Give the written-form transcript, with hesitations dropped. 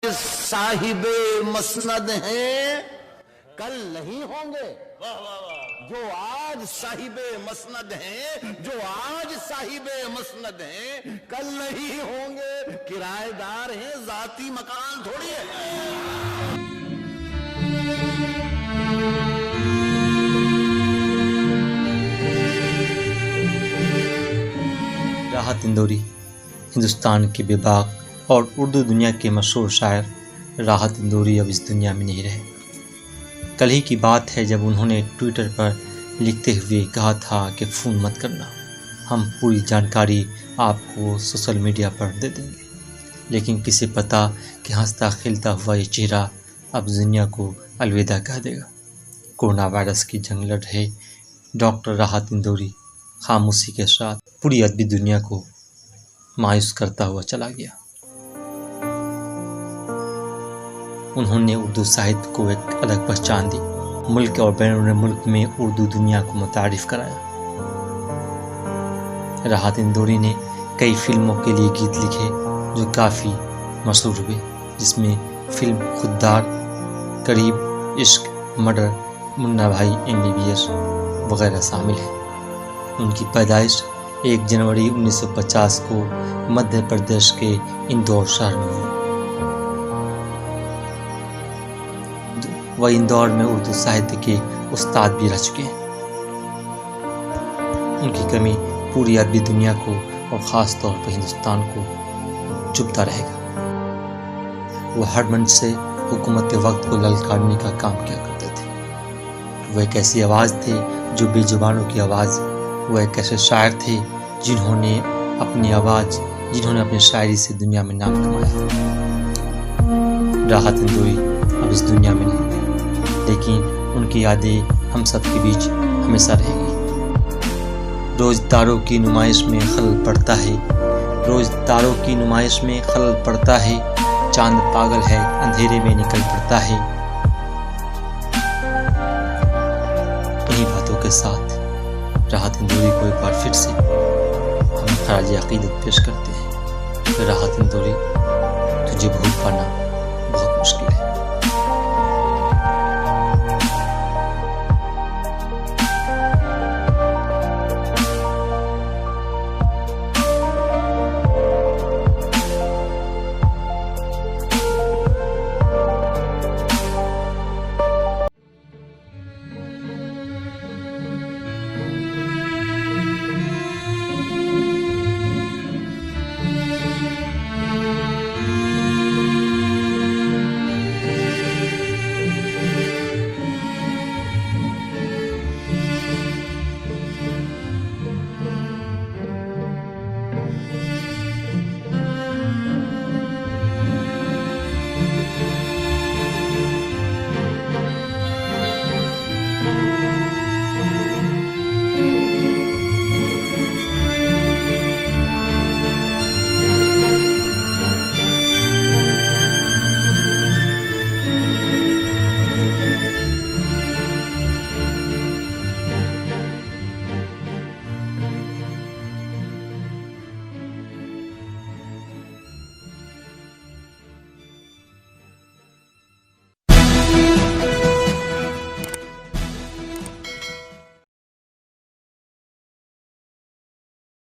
साहिबे मसनद हैं कल नहीं होंगे। जो आज साहिबे मसनद हैं, जो आज साहिबे मसनद हैं, कल नहीं होंगे। किराएदार हैं, जाती मकान थोड़ी है। राहत इंदौरी हिंदुस्तान के बेबाक और उर्दू दुनिया के मशहूर शायर राहत इंदौरी अब इस दुनिया में नहीं रहे। कल ही की बात है जब उन्होंने ट्विटर पर लिखते हुए कहा था कि फ़ोन मत करना, हम पूरी जानकारी आपको सोशल मीडिया पर दे देंगे। लेकिन किसे पता कि हंसता खिलता हुआ ये चेहरा अब दुनिया को अलविदा कह देगा। कोरोना वायरस की जंग लड़ रहे डॉक्टर राहत इंदौरी खामोशी के साथ पूरी अदबी दुनिया को मायूस करता हुआ चला गया। उन्होंने उर्दू साहित्य को एक अलग पहचान दी, मुल्क और बैरून मुल्क में उर्दू दुनिया को मुतारिफ कराया। राहत इंदौरी ने कई फिल्मों के लिए गीत लिखे जो काफ़ी मशहूर हुए, जिसमें फिल्म खुददार, करीब, इश्क, मर्डर, मुन्ना भाई MBBS वगैरह शामिल हैं। उनकी पैदाइश 1 जनवरी 1950 को मध्य प्रदेश के इंदौर शहर में हुई। वह इंदौर में उर्दू साहित्य के उस्ताद भी रह चुके हैं। उनकी कमी पूरी अरबी दुनिया को और ख़ास तौर पर हिंदुस्तान को चुभता रहेगा। वह हर मंच से हुकूमत के वक्त को ललकारने का काम किया करते थे। वह एक ऐसी आवाज़ थे जो बेजुबानों की आवाज़। वह एक ऐसे शायर थे जिन्होंने अपनी शायरी से दुनिया में नाम कमाया। राहत इंदौरी अब इस दुनिया में नहीं, लेकिन उनकी यादें हम सब के बीच हमेशा रहेगी। रोज़ तारों की नुमाइश में खलल पड़ता है, रोज़ तारों की नुमाइश में खलल पड़ता है, चांद पागल है अंधेरे में निकल पड़ता है। इन्हीं बातों के साथ राहत इंदौरी को एक बार फिर से हम खराज अक़ीदत पेश करते हैं कि राहत इंदौरी तुझे भूल पाना